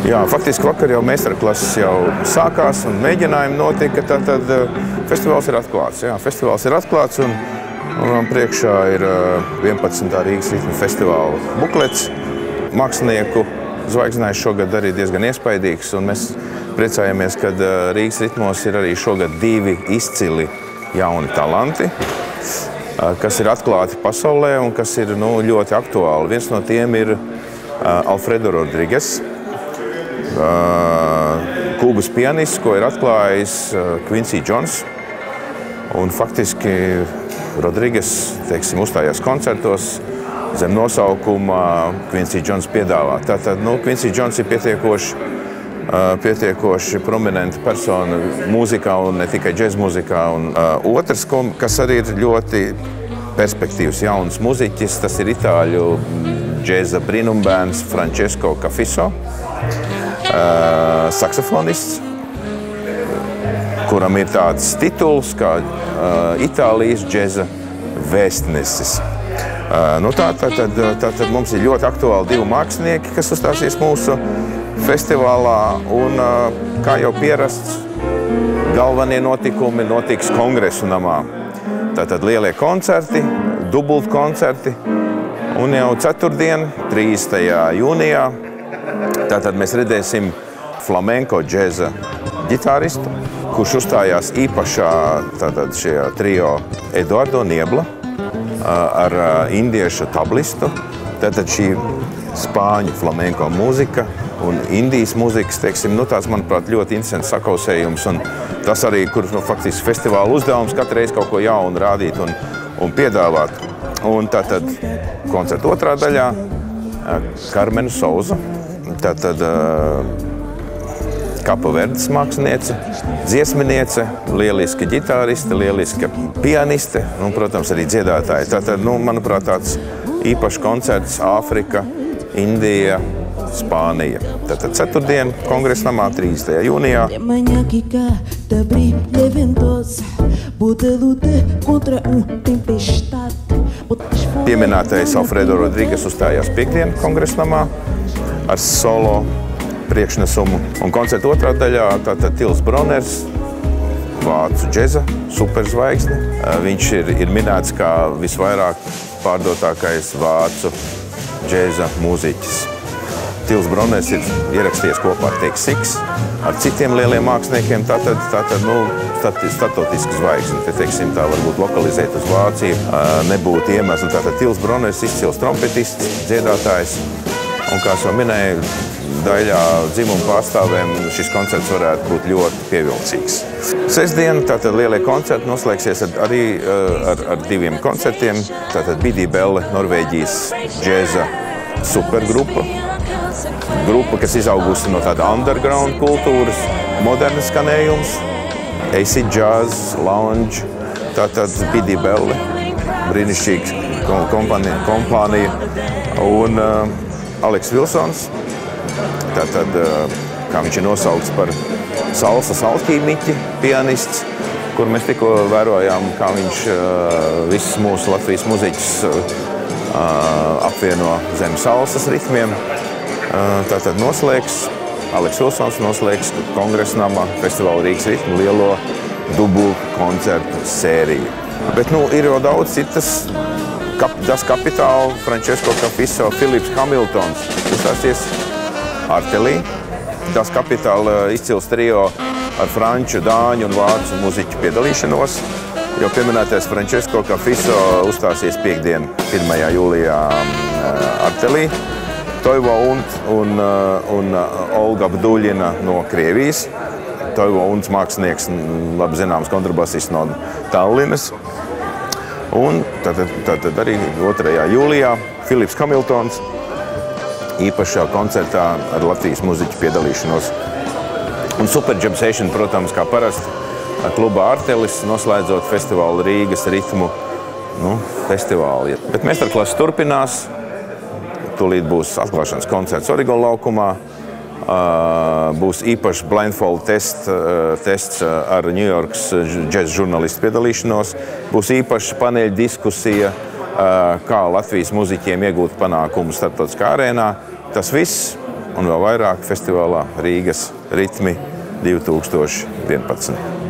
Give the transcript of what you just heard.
Jā, faktiski vakar jau meistarklases jau sākās un mēģinājumi notika, tad festivāls ir atklāts. Jā, festivāls ir atklāts un man priekšā ir 11. Rīgas ritmu festivāla buklets. Mākslinieku zvaigznājs šogad arī diezgan iespaidīgs, un mēs priecājamies, ka Rīgas ritmos ir arī šogad 2 izcili jauni talanti, kas ir atklāti pasaulē un kas ir ļoti aktuāli. Viens no tiem ir Alfredo Rodrigues, Kubas pianists, ko ir atklājis Quincy Jones. Un faktiski Rodrigues, uzstājās koncertos zem nosaukuma Quincy Jones piedāvā. Tātad, Quincy Jones ir pietiekoši prominenta persona mūzikā un ne tikai džez mūzikā. Un otrs, kas arī ir ļoti perspektīvs jauns muziķis, tas ir itāļu džeza brīnumbērns Francesco Cafiso, saksofonists, kuram ir tāds tituls kā Itālijas džeza vēstnesis. Tātad mums ir ļoti aktuāli 2 mākslinieki, kas uzstāsies mūsu festivālā, un kā jau pierasts, galvenie notikumi notiks Kongresu namā. Tātad lielie koncerti, dubult koncerti, un jau ceturtdien, 30. jūnijā, tātad mēs redzēsim flamenko džeza ģitāristu, kurš uzstājās īpašā šajā trio Eduardo Niebla ar indiešu tablistu. Tātad šī spāņu flamenko mūzika un indijas mūzikas, tāds, manuprāt, ļoti interesants sakausējums, un tas arī, kur faktiski festivāla uzdevums katru reizi kaut ko jaunu rādīt un piedāvāt. Un tātad koncerta otrā daļā Karmenu Souza, tātad Kapaverdes māksliniece, dziesminiece, lieliska ģitāriste, lieliska pianiste un, protams, arī dziedātāji. Tātad, manuprāt, tāds īpašs koncerts Āfrika, Indija, Spānija. Tātad ceturtdien Kongresa namā 30. jūnijā. Pieminētais Alfredo Rodrigues uzstājās piekdien Kongresa namā ar solo priekšnesumu. Un koncerta otrā daļā tātad Tils Broners, vācu džeza superzvaigzne. Viņš ir minēts kā visvairāk pārdotākais vācu džeza mūziķis. Tils Broners ir ierakstījies kopā ar Take Six, ar citiem lieliem māksliniekiem, tātad statotiski zvaigzne. Tā varbūt lokalizēt uz Vāciju nebūtu iemesli. Tātad Tils Broners izcils trompetists, dziedātājs, un, kā jau minēju, daļā dzimumu pārstāvēm šis koncerts varētu būt ļoti pievilcīgs. Sestdien tātad lielie koncerti noslēgsies arī ar 2 koncertiem. Tātad Bidī Belle, Norvēģijas džeza supergrupa. Grupa, kas izaugusi no tāda underground kultūras, modernas skanējums, acid jazz, lounge, tātad Bidī Belle, brīnišķīga kompānija, un Aleks Vilsons, tātad, kā viņš ir nosaukts par salsas alķīmiķi, pianists, kur mēs tikko vērojām, kā viņš visus mūsu Latvijas muziķus apvieno zem salsas ritmiem. Tātad Aleks Vilsons noslēgs Kongresa namā festivāla Rīgas ritmu lielo dubultu koncertu sēriju. Bet ir jau daudz citas. Das Kapitāla, Francesco Cafiso, Philips Hamiltons uzstāsies Artelī. Das Kapitāla izcils trio ar franču, dāņu un vācu muziķu piedalīšanos. Jau pieminētais Francesco Cafiso uzstāsies piekdien, 1. jūlijā Artelī. Toivo Unt un Olga Abduļina no Krievijas. Toivo Unts mākslinieks, labi zināms kontrabasists no Tallinas. Un tātad arī 2. jūlijā Philips Hamiltons īpašā koncertā ar Latvijas muziķu piedalīšanos. Un Super Jam Session, protams, kā parasti, kluba Artelis, noslēdzot festivālu Rīgas ritmu festivāli. Bet meistarklases turpinās. Tūlīt būs atklāšanas koncerts Origola laukumā. Būs īpašs blindfold tests ar New Yorkas džeza žurnālistu piedalīšanos. Būs īpaša paneļa diskusija, kā Latvijas muziķiem iegūt panākumu starptautiskā arēnā. Tas viss un vēl vairāk festivālā Rīgas ritmi 2011.